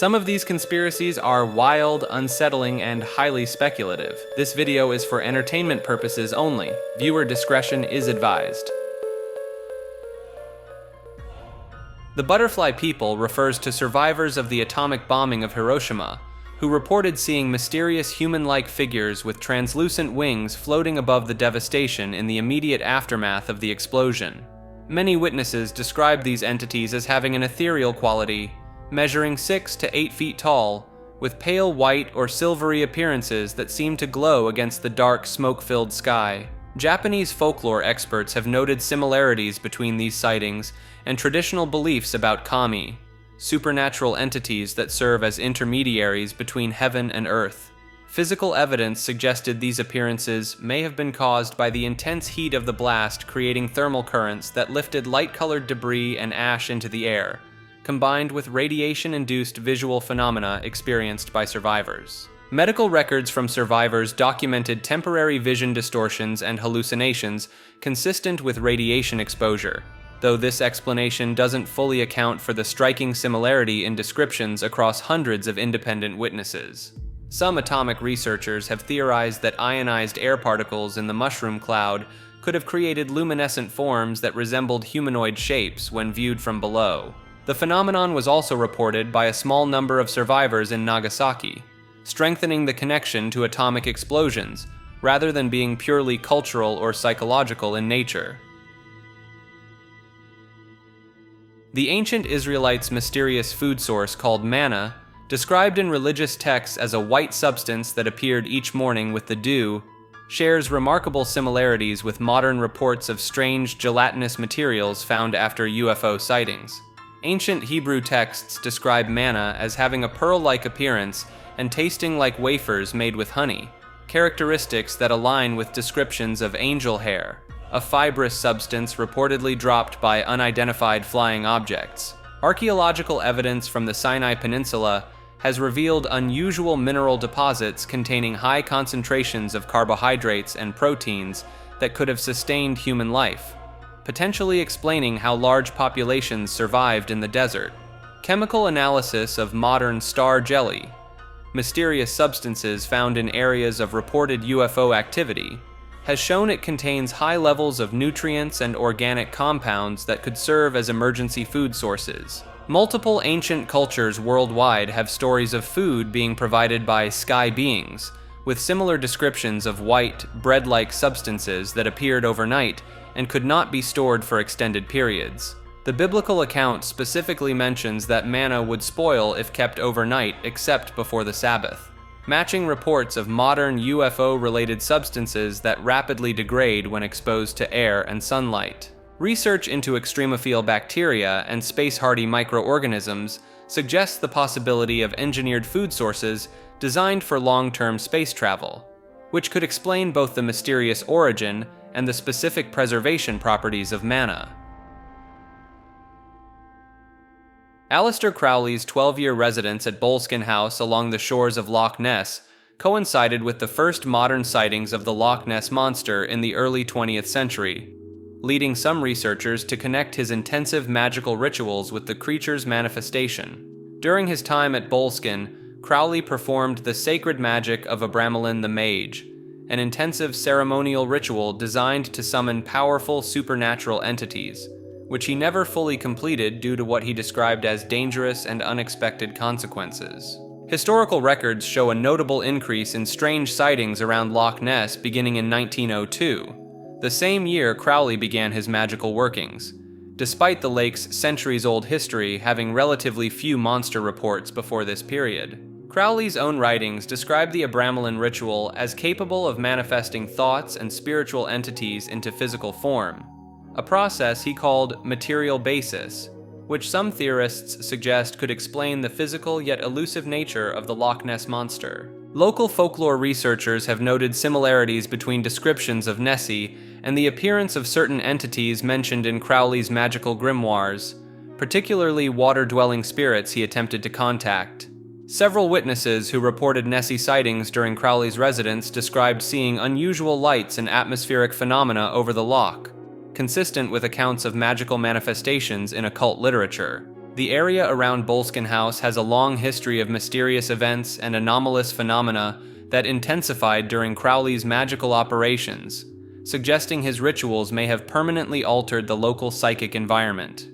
Some of these conspiracies are wild, unsettling, and highly speculative. This video is for entertainment purposes only. Viewer discretion is advised. The Butterfly People refers to survivors of the atomic bombing of Hiroshima, who reported seeing mysterious human-like figures with translucent wings floating above the devastation in the immediate aftermath of the explosion. Many witnesses described these entities as having an ethereal quality, measuring 6 to 8 feet tall, with pale white or silvery appearances that seem to glow against the dark, smoke-filled sky. Japanese folklore experts have noted similarities between these sightings and traditional beliefs about kami, supernatural entities that serve as intermediaries between heaven and earth. Physical evidence suggested these appearances may have been caused by the intense heat of the blast, creating thermal currents that lifted light-colored debris and ash into the air, combined with radiation-induced visual phenomena experienced by survivors. Medical records from survivors documented temporary vision distortions and hallucinations consistent with radiation exposure, though this explanation doesn't fully account for the striking similarity in descriptions across hundreds of independent witnesses. Some atomic researchers have theorized that ionized air particles in the mushroom cloud could have created luminescent forms that resembled humanoid shapes when viewed from below. The phenomenon was also reported by a small number of survivors in Nagasaki, strengthening the connection to atomic explosions, rather than being purely cultural or psychological in nature. The ancient Israelites' mysterious food source called manna, described in religious texts as a white substance that appeared each morning with the dew, shares remarkable similarities with modern reports of strange gelatinous materials found after UFO sightings. Ancient Hebrew texts describe manna as having a pearl-like appearance and tasting like wafers made with honey, characteristics that align with descriptions of angel hair, a fibrous substance reportedly dropped by unidentified flying objects. Archaeological evidence from the Sinai Peninsula has revealed unusual mineral deposits containing high concentrations of carbohydrates and proteins that could have sustained human life, potentially explaining how large populations survived in the desert. Chemical analysis of modern star jelly, mysterious substances found in areas of reported UFO activity, has shown it contains high levels of nutrients and organic compounds that could serve as emergency food sources. Multiple ancient cultures worldwide have stories of food being provided by sky beings, with similar descriptions of white, bread-like substances that appeared overnight and could not be stored for extended periods. The biblical account specifically mentions that manna would spoil if kept overnight except before the Sabbath, matching reports of modern UFO-related substances that rapidly degrade when exposed to air and sunlight. Research into extremophile bacteria and space-hardy microorganisms suggests the possibility of engineered food sources designed for long-term space travel, which could explain both the mysterious origin and the specific preservation properties of manna. Aleister Crowley's 12-year residence at Boleskine House along the shores of Loch Ness coincided with the first modern sightings of the Loch Ness Monster in the early 20th century, leading some researchers to connect his intensive magical rituals with the creature's manifestation. During his time at Boleskine, Crowley performed the sacred magic of Abramelin the Mage, an intensive ceremonial ritual designed to summon powerful supernatural entities, which he never fully completed due to what he described as dangerous and unexpected consequences. Historical records show a notable increase in strange sightings around Loch Ness beginning in 1902, the same year Crowley began his magical workings, despite the lake's centuries-old history having relatively few monster reports before this period. Crowley's own writings describe the Abramelin ritual as capable of manifesting thoughts and spiritual entities into physical form, a process he called material basis, which some theorists suggest could explain the physical yet elusive nature of the Loch Ness Monster. Local folklore researchers have noted similarities between descriptions of Nessie and the appearance of certain entities mentioned in Crowley's magical grimoires, particularly water-dwelling spirits he attempted to contact. Several witnesses who reported Nessie sightings during Crowley's residence described seeing unusual lights and atmospheric phenomena over the loch, consistent with accounts of magical manifestations in occult literature. The area around Boleskine House has a long history of mysterious events and anomalous phenomena that intensified during Crowley's magical operations, suggesting his rituals may have permanently altered the local psychic environment.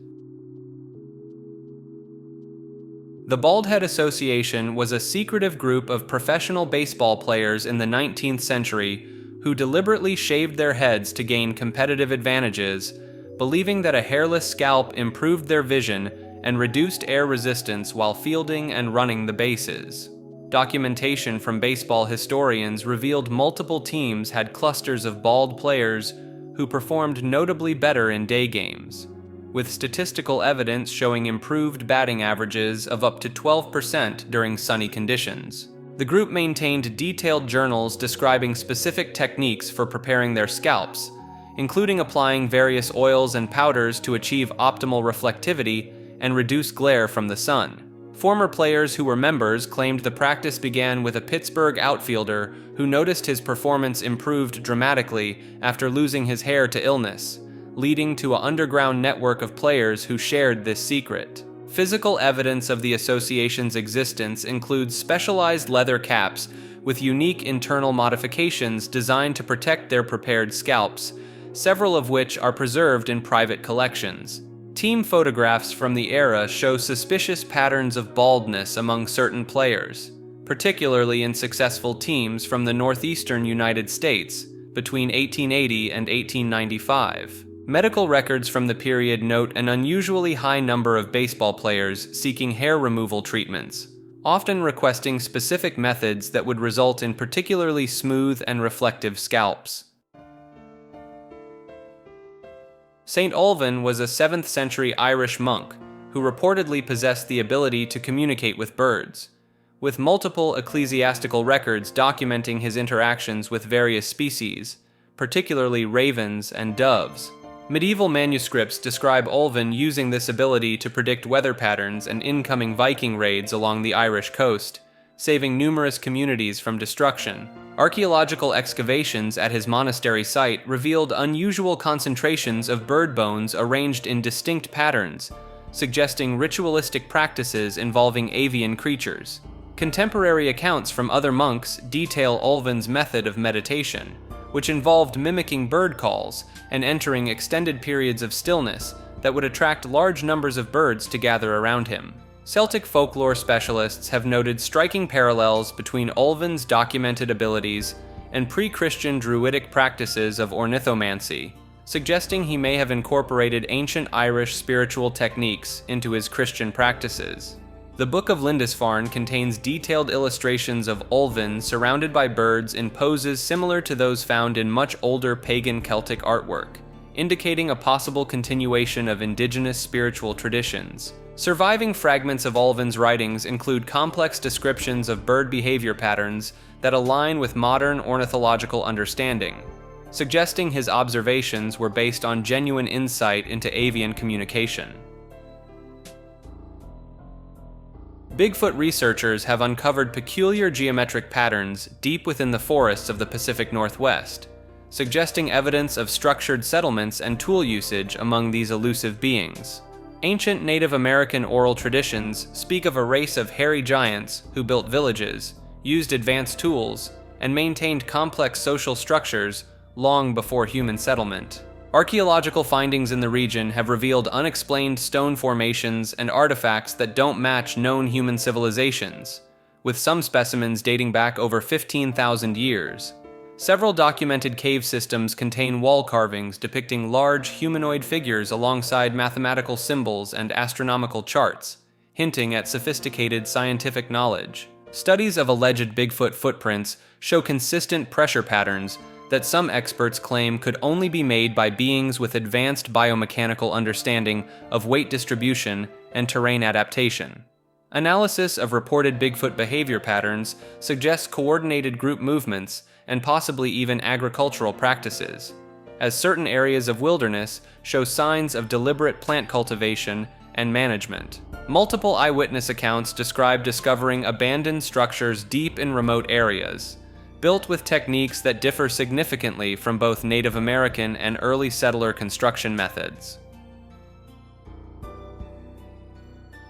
The Baldhead Association was a secretive group of professional baseball players in the 19th century who deliberately shaved their heads to gain competitive advantages, believing that a hairless scalp improved their vision and reduced air resistance while fielding and running the bases. Documentation from baseball historians revealed multiple teams had clusters of bald players who performed notably better in day games, with statistical evidence showing improved batting averages of up to 12% during sunny conditions. The group maintained detailed journals describing specific techniques for preparing their scalps, including applying various oils and powders to achieve optimal reflectivity and reduce glare from the sun. Former players who were members claimed the practice began with a Pittsburgh outfielder who noticed his performance improved dramatically after losing his hair to illness, leading to an underground network of players who shared this secret. Physical evidence of the association's existence includes specialized leather caps with unique internal modifications designed to protect their prepared scalps, several of which are preserved in private collections. Team photographs from the era show suspicious patterns of baldness among certain players, particularly in successful teams from the northeastern United States between 1880 and 1895. Medical records from the period note an unusually high number of baseball players seeking hair removal treatments, often requesting specific methods that would result in particularly smooth and reflective scalps. Saint Olvin was a 7th century Irish monk who reportedly possessed the ability to communicate with birds, with multiple ecclesiastical records documenting his interactions with various species, particularly ravens and doves. Medieval manuscripts describe Olvin using this ability to predict weather patterns and incoming Viking raids along the Irish coast, saving numerous communities from destruction. Archaeological excavations at his monastery site revealed unusual concentrations of bird bones arranged in distinct patterns, suggesting ritualistic practices involving avian creatures. Contemporary accounts from other monks detail Olvin's method of meditation, which involved mimicking bird calls and entering extended periods of stillness that would attract large numbers of birds to gather around him. Celtic folklore specialists have noted striking parallels between Olvin's documented abilities and pre-Christian druidic practices of ornithomancy, suggesting he may have incorporated ancient Irish spiritual techniques into his Christian practices. The Book of Lindisfarne contains detailed illustrations of Olvin surrounded by birds in poses similar to those found in much older pagan Celtic artwork, indicating a possible continuation of indigenous spiritual traditions. Surviving fragments of Olvin's writings include complex descriptions of bird behavior patterns that align with modern ornithological understanding, suggesting his observations were based on genuine insight into avian communication. Bigfoot researchers have uncovered peculiar geometric patterns deep within the forests of the Pacific Northwest, suggesting evidence of structured settlements and tool usage among these elusive beings. Ancient Native American oral traditions speak of a race of hairy giants who built villages, used advanced tools, and maintained complex social structures long before human settlement. Archaeological findings in the region have revealed unexplained stone formations and artifacts that don't match known human civilizations, with some specimens dating back over 15,000 years. Several documented cave systems contain wall carvings depicting large humanoid figures alongside mathematical symbols and astronomical charts, hinting at sophisticated scientific knowledge. Studies of alleged Bigfoot footprints show consistent pressure patterns that some experts claim could only be made by beings with advanced biomechanical understanding of weight distribution and terrain adaptation. Analysis of reported Bigfoot behavior patterns suggests coordinated group movements and possibly even agricultural practices, as certain areas of wilderness show signs of deliberate plant cultivation and management. Multiple eyewitness accounts describe discovering abandoned structures deep in remote areas, built with techniques that differ significantly from both Native American and early settler construction methods.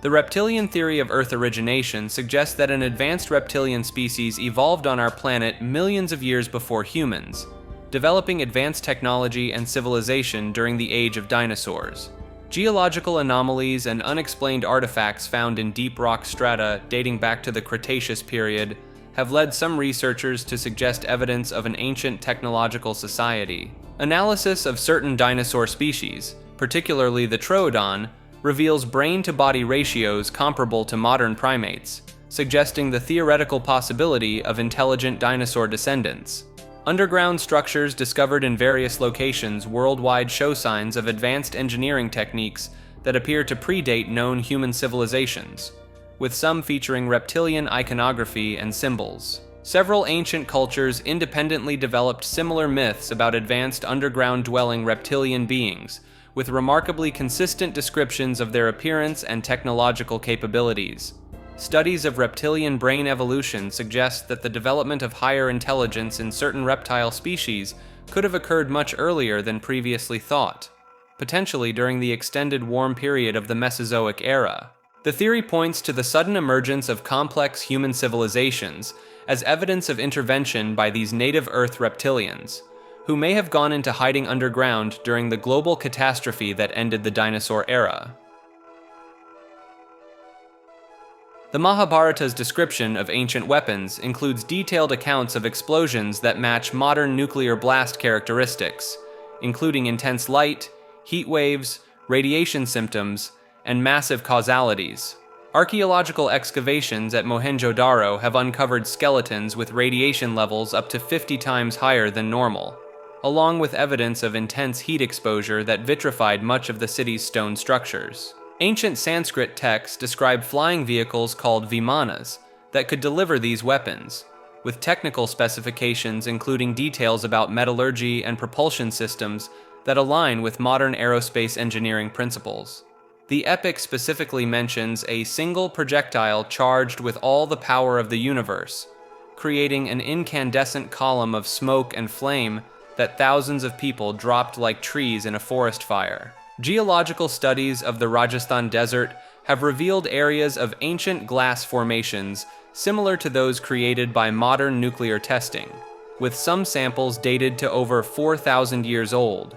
The reptilian theory of Earth origination suggests that an advanced reptilian species evolved on our planet millions of years before humans, developing advanced technology and civilization during the age of dinosaurs. Geological anomalies and unexplained artifacts found in deep rock strata dating back to the Cretaceous period have led some researchers to suggest evidence of an ancient technological society. Analysis of certain dinosaur species, particularly the Troodon, reveals brain-to-body ratios comparable to modern primates, suggesting the theoretical possibility of intelligent dinosaur descendants. Underground structures discovered in various locations worldwide show signs of advanced engineering techniques that appear to predate known human civilizations, with some featuring reptilian iconography and symbols. Several ancient cultures independently developed similar myths about advanced underground-dwelling reptilian beings, with remarkably consistent descriptions of their appearance and technological capabilities. Studies of reptilian brain evolution suggest that the development of higher intelligence in certain reptile species could have occurred much earlier than previously thought, potentially during the extended warm period of the Mesozoic era. The theory points to the sudden emergence of complex human civilizations as evidence of intervention by these native Earth reptilians, who may have gone into hiding underground during the global catastrophe that ended the dinosaur era. The Mahabharata's description of ancient weapons includes detailed accounts of explosions that match modern nuclear blast characteristics, including intense light, heat waves, radiation symptoms, and massive causalities. Archaeological excavations at Mohenjo-Daro have uncovered skeletons with radiation levels up to 50 times higher than normal, along with evidence of intense heat exposure that vitrified much of the city's stone structures. Ancient Sanskrit texts describe flying vehicles called vimanas that could deliver these weapons, with technical specifications including details about metallurgy and propulsion systems that align with modern aerospace engineering principles. The epic specifically mentions a single projectile charged with all the power of the universe, creating an incandescent column of smoke and flame that thousands of people dropped like trees in a forest fire. Geological studies of the Rajasthan desert have revealed areas of ancient glass formations similar to those created by modern nuclear testing, with some samples dated to over 4,000 years old.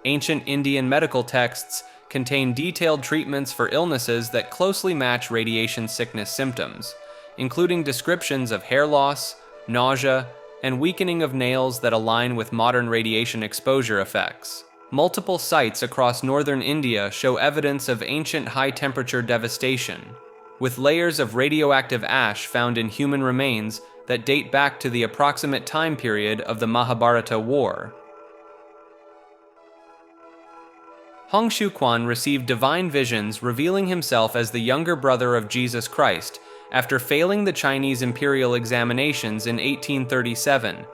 Ancient Indian medical texts contain detailed treatments for illnesses that closely match radiation sickness symptoms, including descriptions of hair loss, nausea, and weakening of nails that align with modern radiation exposure effects. Multiple sites across northern India show evidence of ancient high-temperature devastation, with layers of radioactive ash found in human remains that date back to the approximate time period of the Mahabhrarata War. Xiuquan received divine visions revealing himself as the younger brother of Jesus Christ after failing the Chinese imperial examinations in 1837,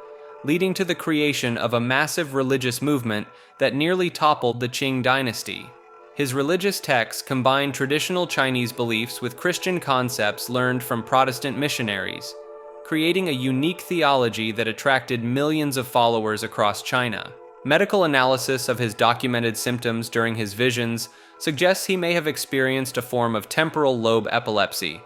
leading to the creation of a massive religious movement that nearly toppled the Qing dynasty. His religious texts combine traditional Chinese beliefs with Christian concepts learned from Protestant missionaries, creating a unique theology that attracted millions of followers across China. Medical analysis of his documented symptoms during his visions suggests he may have experienced a form of temporal lobe epilepsy,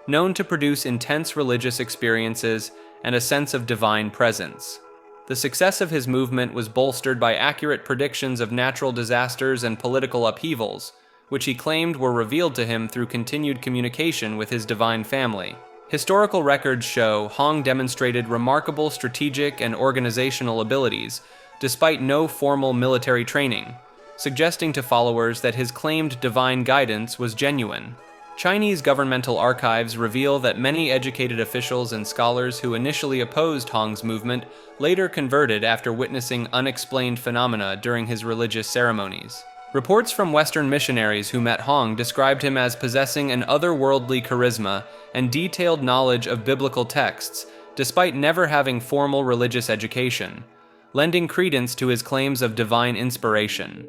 known to produce intense religious experiences and a sense of divine presence. The success of his movement was bolstered by accurate predictions of natural disasters and political upheavals, which he claimed were revealed to him through continued communication with his divine family. Historical records show Hong demonstrated remarkable strategic and organizational abilities despite no formal military training, suggesting to followers that his claimed divine guidance was genuine. Chinese governmental archives reveal that many educated officials and scholars who initially opposed Hong's movement later converted after witnessing unexplained phenomena during his religious ceremonies. Reports from Western missionaries who met Hong described him as possessing an otherworldly charisma and detailed knowledge of biblical texts, despite never having formal religious education, lending credence to his claims of divine inspiration.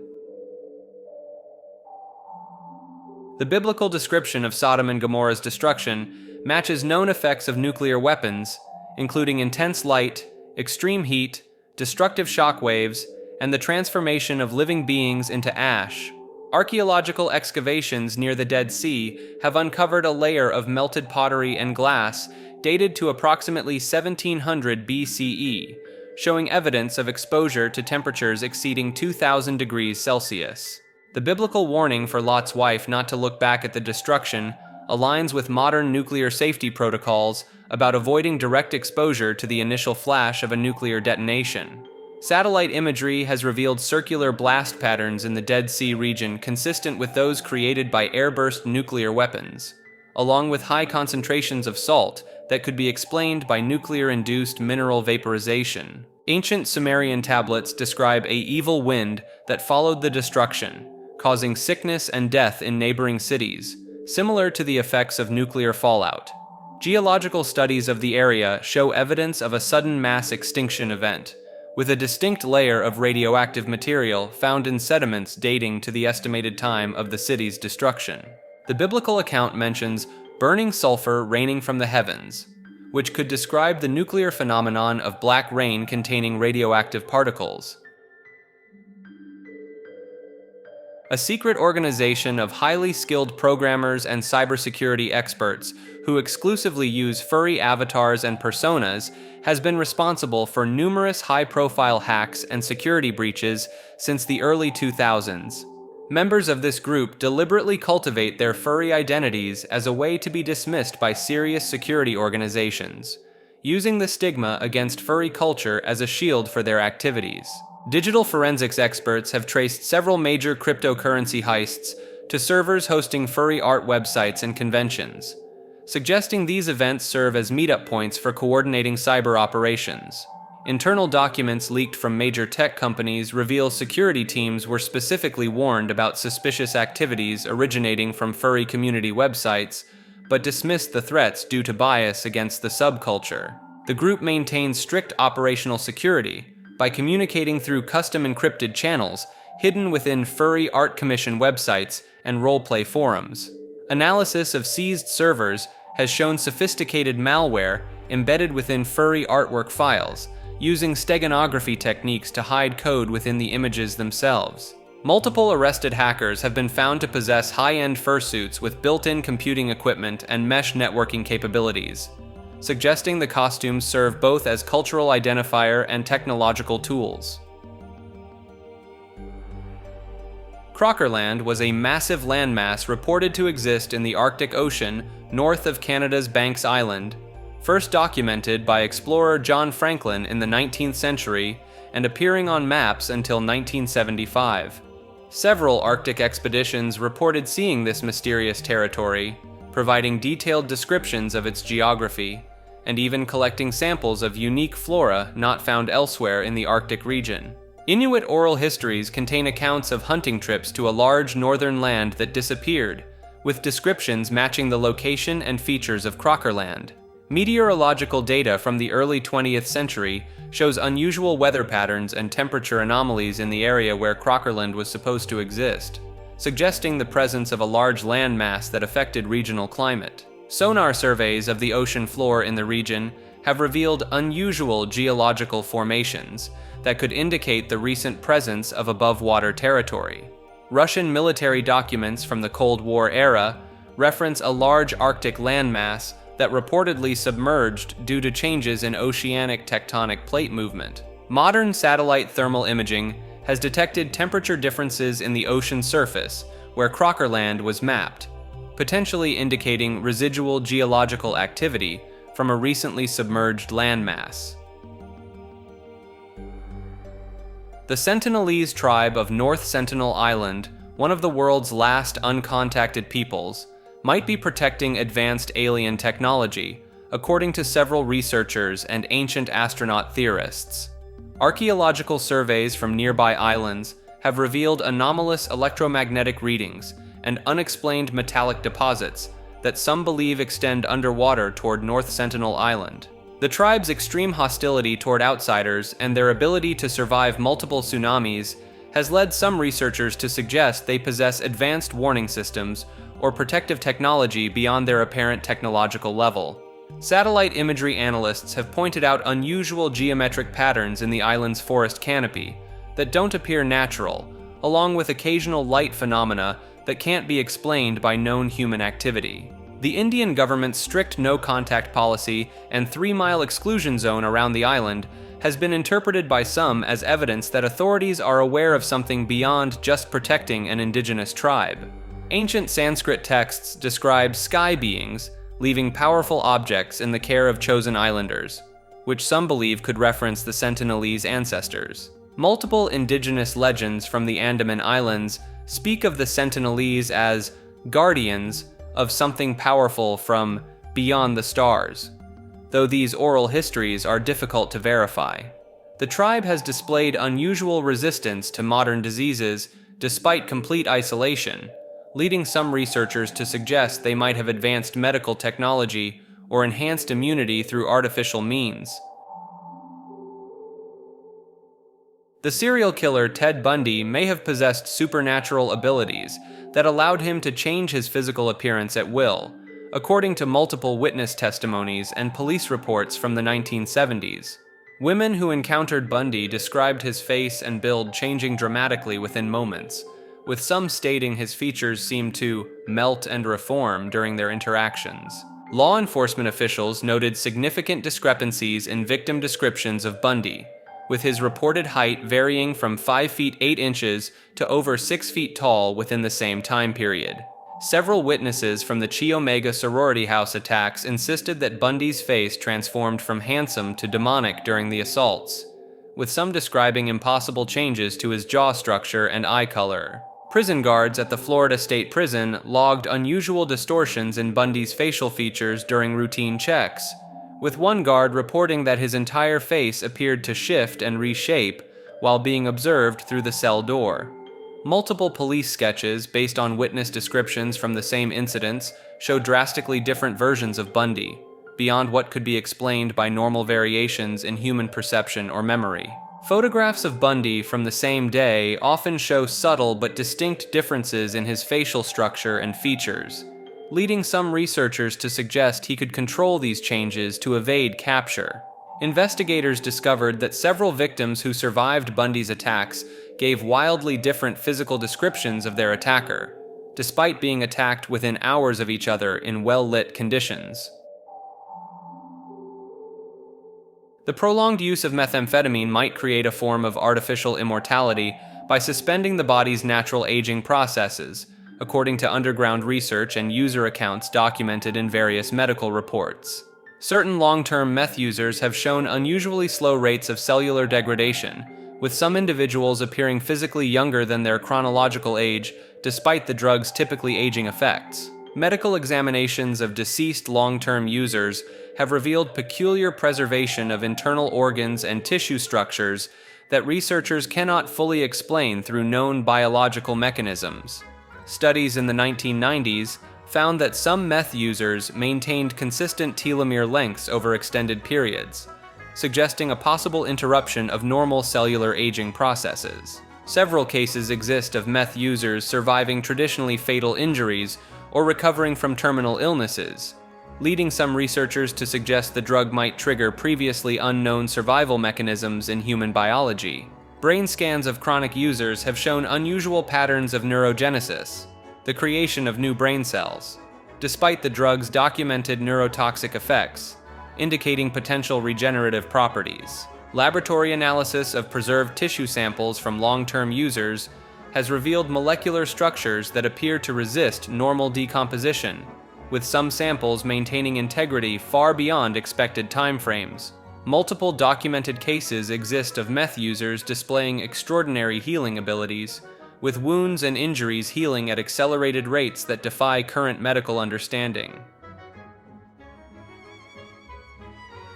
The biblical description of Sodom and Gomorrah's destruction matches known effects of nuclear weapons, including intense light, extreme heat, destructive shock waves, and the transformation of living beings into ash. Archaeological excavations near the Dead Sea have uncovered a layer of melted pottery and glass dated to approximately 1700 BCE, showing evidence of exposure to temperatures exceeding 2000 degrees Celsius. The biblical warning for Lot's wife not to look back at the destruction aligns with modern nuclear safety protocols about avoiding direct exposure to the initial flash of a nuclear detonation. Satellite imagery has revealed circular blast patterns in the Dead Sea region consistent with those created by airburst nuclear weapons, along with high concentrations of salt that could be explained by nuclear-induced mineral vaporization. Ancient Sumerian tablets describe an evil wind that followed the destruction, causing sickness and death in neighboring cities, similar to the effects of nuclear fallout. Geological studies of the area show evidence of a sudden mass extinction event, with a distinct layer of radioactive material found in sediments dating to the estimated time of the city's destruction. The biblical account mentions burning sulfur raining from the heavens, which could describe the nuclear phenomenon of black rain containing radioactive particles. A secret organization of highly skilled programmers and cybersecurity experts who exclusively use furry avatars and personas has been responsible for numerous high-profile hacks and security breaches since the early 2000s. Members of this group deliberately cultivate their furry identities as a way to be dismissed by serious security organizations, using the stigma against furry culture as a shield for their activities. Digital forensics experts have traced several major cryptocurrency heists to servers hosting furry art websites and conventions, suggesting these events serve as meetup points for coordinating cyber operations. Internal documents leaked from major tech companies reveal security teams were specifically warned about suspicious activities originating from furry community websites, but dismissed the threats due to bias against the subculture. The group maintains strict operational security by communicating through custom encrypted channels hidden within furry art commission websites and roleplay forums. Analysis of seized servers has shown sophisticated malware embedded within furry artwork files, using steganography techniques to hide code within the images themselves. Multiple arrested hackers have been found to possess high-end fursuits with built-in computing equipment and mesh networking capabilities, suggesting the costumes serve both as cultural identifier and technological tools. Crockerland was a massive landmass reported to exist in the Arctic Ocean north of Canada's Banks Island, first documented by explorer John Franklin in the 19th century and appearing on maps until 1975. Several Arctic expeditions reported seeing this mysterious territory, providing detailed descriptions of its geography, and even collecting samples of unique flora not found elsewhere in the Arctic region. Inuit oral histories contain accounts of hunting trips to a large northern land that disappeared, with descriptions matching the location and features of Crockerland. Meteorological data from the early 20th century shows unusual weather patterns and temperature anomalies in the area where Crockerland was supposed to exist, suggesting the presence of a large landmass that affected regional climate. Sonar surveys of the ocean floor in the region have revealed unusual geological formations that could indicate the recent presence of above-water territory. Russian military documents from the Cold War era reference a large Arctic landmass that reportedly submerged due to changes in oceanic tectonic plate movement. Modern satellite thermal imaging has detected temperature differences in the ocean surface where Crockerland was mapped, potentially indicating residual geological activity from a recently submerged landmass. The Sentinelese tribe of North Sentinel Island, one of the world's last uncontacted peoples, might be protecting advanced alien technology, according to several researchers and ancient astronaut theorists. Archaeological surveys from nearby islands have revealed anomalous electromagnetic readings and unexplained metallic deposits that some believe extend underwater toward North Sentinel Island. The tribe's extreme hostility toward outsiders and their ability to survive multiple tsunamis has led some researchers to suggest they possess advanced warning systems or protective technology beyond their apparent technological level. Satellite imagery analysts have pointed out unusual geometric patterns in the island's forest canopy that don't appear natural, along with occasional light phenomena that can't be explained by known human activity. The Indian government's strict no-contact policy and 3-mile exclusion zone around the island has been interpreted by some as evidence that authorities are aware of something beyond just protecting an indigenous tribe. Ancient Sanskrit texts describe sky beings leaving powerful objects in the care of chosen islanders, which some believe could reference the Sentinelese ancestors. Multiple indigenous legends from the Andaman Islands speak of the Sentinelese as guardians of something powerful from beyond the stars, though these oral histories are difficult to verify. The tribe has displayed unusual resistance to modern diseases despite complete isolation, leading some researchers to suggest they might have advanced medical technology or enhanced immunity through artificial means. The serial killer Ted Bundy may have possessed supernatural abilities that allowed him to change his physical appearance at will, according to multiple witness testimonies and police reports from the 1970s. Women who encountered Bundy described his face and build changing dramatically within moments, with some stating his features seemed to melt and reform during their interactions. Law enforcement officials noted significant discrepancies in victim descriptions of Bundy, with his reported height varying from 5 feet 8 inches to over 6 feet tall within the same time period. Several witnesses from the Chi Omega sorority house attacks insisted that Bundy's face transformed from handsome to demonic during the assaults, with some describing impossible changes to his jaw structure and eye color. Prison guards at the Florida State Prison logged unusual distortions in Bundy's facial features during routine checks, with one guard reporting that his entire face appeared to shift and reshape while being observed through the cell door. Multiple police sketches based on witness descriptions from the same incidents show drastically different versions of Bundy, beyond what could be explained by normal variations in human perception or memory. Photographs of Bundy from the same day often show subtle but distinct differences in his facial structure and features, leading some researchers to suggest he could control these changes to evade capture. Investigators discovered that several victims who survived Bundy's attacks gave wildly different physical descriptions of their attacker, despite being attacked within hours of each other in well-lit conditions. The prolonged use of methamphetamine might create a form of artificial immortality by suspending the body's natural aging processes, according to underground research and user accounts documented in various medical reports. Certain long-term meth users have shown unusually slow rates of cellular degradation, with some individuals appearing physically younger than their chronological age despite the drug's typically aging effects. Medical examinations of deceased long-term users have revealed peculiar preservation of internal organs and tissue structures that researchers cannot fully explain through known biological mechanisms. Studies in the 1990s found that some meth users maintained consistent telomere lengths over extended periods, suggesting a possible interruption of normal cellular aging processes. Several cases exist of meth users surviving traditionally fatal injuries or recovering from terminal illnesses, leading some researchers to suggest the drug might trigger previously unknown survival mechanisms in human biology. Brain scans of chronic users have shown unusual patterns of neurogenesis, the creation of new brain cells, despite the drug's documented neurotoxic effects, indicating potential regenerative properties. Laboratory analysis of preserved tissue samples from long-term users has revealed molecular structures that appear to resist normal decomposition, with some samples maintaining integrity far beyond expected timeframes. Multiple documented cases exist of meth users displaying extraordinary healing abilities, with wounds and injuries healing at accelerated rates that defy current medical understanding.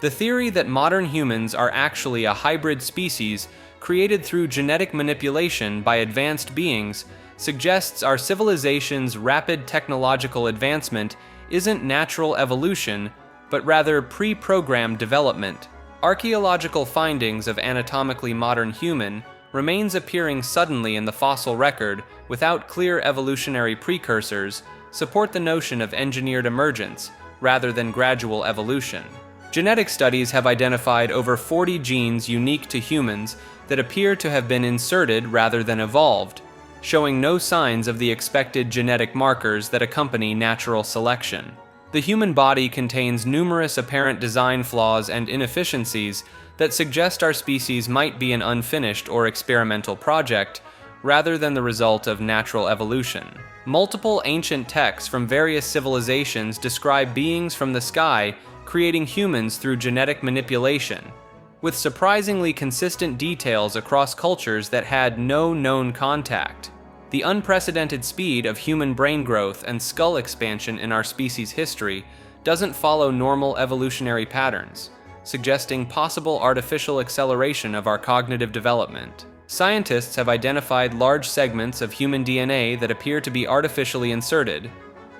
The theory that modern humans are actually a hybrid species created through genetic manipulation by advanced beings suggests our civilization's rapid technological advancement isn't natural evolution, but rather pre-programmed development. Archaeological findings of anatomically modern human remains appearing suddenly in the fossil record without clear evolutionary precursors support the notion of engineered emergence rather than gradual evolution. Genetic studies have identified over 40 genes unique to humans that appear to have been inserted rather than evolved, showing no signs of the expected genetic markers that accompany natural selection. The human body contains numerous apparent design flaws and inefficiencies that suggest our species might be an unfinished or experimental project, rather than the result of natural evolution. Multiple ancient texts from various civilizations describe beings from the sky creating humans through genetic manipulation, with surprisingly consistent details across cultures that had no known contact. The unprecedented speed of human brain growth and skull expansion in our species' history doesn't follow normal evolutionary patterns, suggesting possible artificial acceleration of our cognitive development. Scientists have identified large segments of human DNA that appear to be artificially inserted,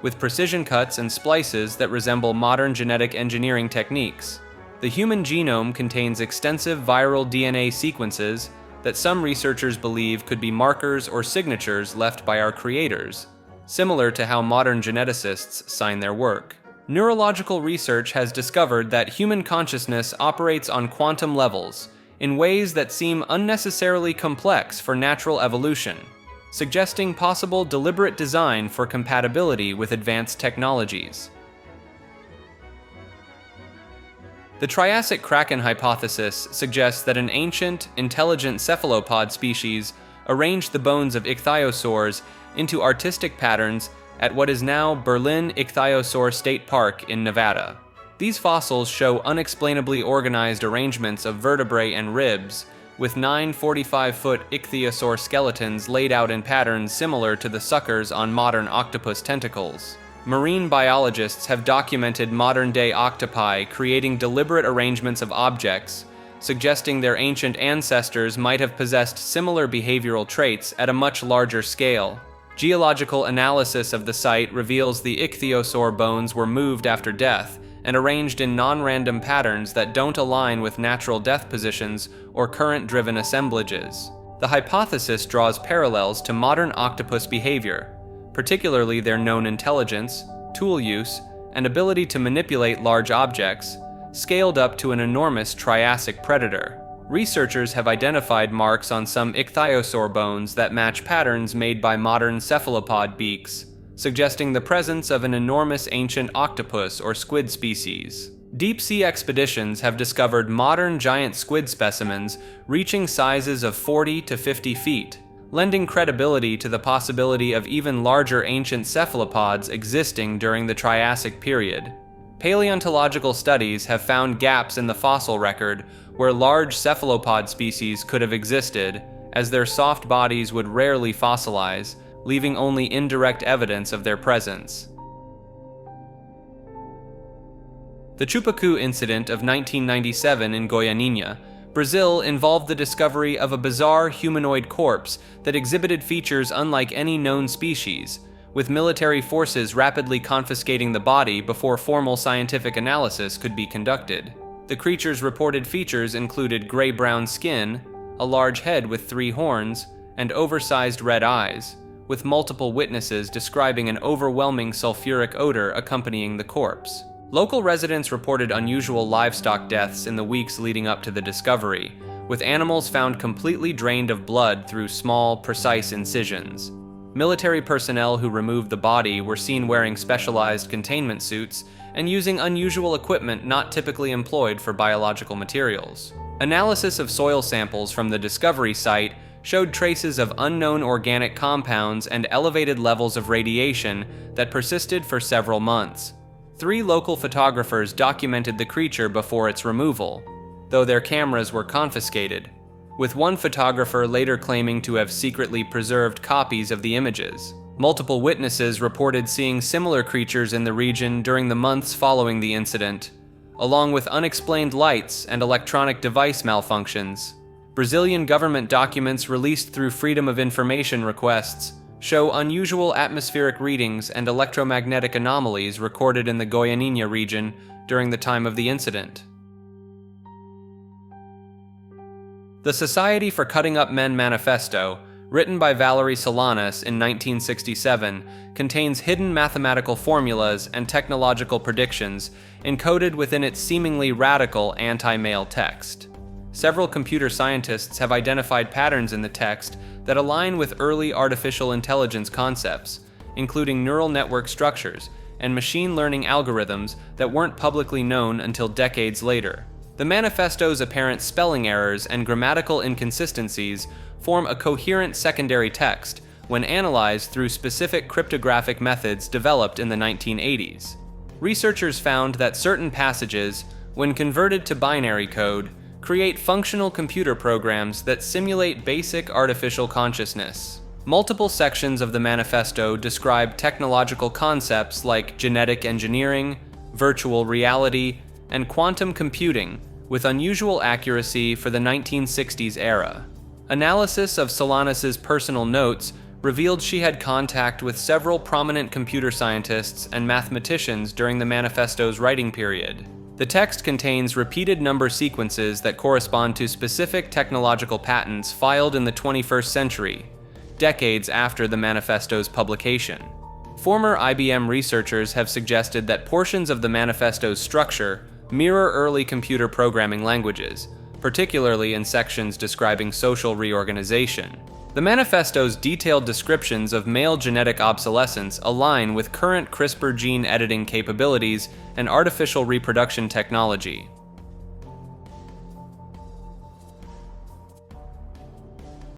with precision cuts and splices that resemble modern genetic engineering techniques. The human genome contains extensive viral DNA sequences that some researchers believe could be markers or signatures left by our creators, similar to how modern geneticists sign their work. Neurological research has discovered that human consciousness operates on quantum levels in ways that seem unnecessarily complex for natural evolution, suggesting possible deliberate design for compatibility with advanced technologies. The Triassic Kraken hypothesis suggests that an ancient, intelligent cephalopod species arranged the bones of ichthyosaurs into artistic patterns at what is now Berlin Ichthyosaur State Park in Nevada. These fossils show unexplainably organized arrangements of vertebrae and ribs, with 9 45-foot ichthyosaur skeletons laid out in patterns similar to the suckers on modern octopus tentacles. Marine biologists have documented modern-day octopi creating deliberate arrangements of objects, suggesting their ancient ancestors might have possessed similar behavioral traits at a much larger scale. Geological analysis of the site reveals the ichthyosaur bones were moved after death and arranged in non-random patterns that don't align with natural death positions or current-driven assemblages. The hypothesis draws parallels to modern octopus behavior, particularly their known intelligence, tool use, and ability to manipulate large objects, scaled up to an enormous Triassic predator. Researchers have identified marks on some ichthyosaur bones that match patterns made by modern cephalopod beaks, suggesting the presence of an enormous ancient octopus or squid species. Deep-sea expeditions have discovered modern giant squid specimens reaching sizes of 40 to 50 feet, lending credibility to the possibility of even larger ancient cephalopods existing during the Triassic period. Paleontological studies have found gaps in the fossil record where large cephalopod species could have existed, as their soft bodies would rarely fossilize, leaving only indirect evidence of their presence. The Chupa-Cu incident of 1997 in Goianinha, Brazil, involved the discovery of a bizarre humanoid corpse that exhibited features unlike any known species, with military forces rapidly confiscating the body before formal scientific analysis could be conducted. The creature's reported features included gray-brown skin, a large head with 3 horns, and oversized red eyes, with multiple witnesses describing an overwhelming sulfuric odor accompanying the corpse. Local residents reported unusual livestock deaths in the weeks leading up to the discovery, with animals found completely drained of blood through small, precise incisions. Military personnel who removed the body were seen wearing specialized containment suits and using unusual equipment not typically employed for biological materials. Analysis of soil samples from the discovery site showed traces of unknown organic compounds and elevated levels of radiation that persisted for several months. 3 local photographers documented the creature before its removal, though their cameras were confiscated, with one photographer later claiming to have secretly preserved copies of the images. Multiple witnesses reported seeing similar creatures in the region during the months following the incident, along with unexplained lights and electronic device malfunctions. Brazilian government documents released through Freedom of Information requests show unusual atmospheric readings and electromagnetic anomalies recorded in the Goianinha region during the time of the incident. The Society for Cutting Up Men Manifesto, written by Valerie Solanas in 1967, contains hidden mathematical formulas and technological predictions encoded within its seemingly radical anti-male text. Several computer scientists have identified patterns in the text that align with early artificial intelligence concepts, including neural network structures and machine learning algorithms that weren't publicly known until decades later. The Manifesto's apparent spelling errors and grammatical inconsistencies form a coherent secondary text when analyzed through specific cryptographic methods developed in the 1980s. Researchers found that certain passages, when converted to binary code, create functional computer programs that simulate basic artificial consciousness. Multiple sections of the Manifesto describe technological concepts like genetic engineering, virtual reality, and quantum computing with unusual accuracy for the 1960s era. Analysis of Solanas's personal notes revealed she had contact with several prominent computer scientists and mathematicians during the Manifesto's writing period. The text contains repeated number sequences that correspond to specific technological patents filed in the 21st century, decades after the Manifesto's publication. Former IBM researchers have suggested that portions of the Manifesto's structure mirror early computer programming languages, particularly in sections describing social reorganization. The Manifesto's detailed descriptions of male genetic obsolescence align with current CRISPR gene editing capabilities and artificial reproduction technology.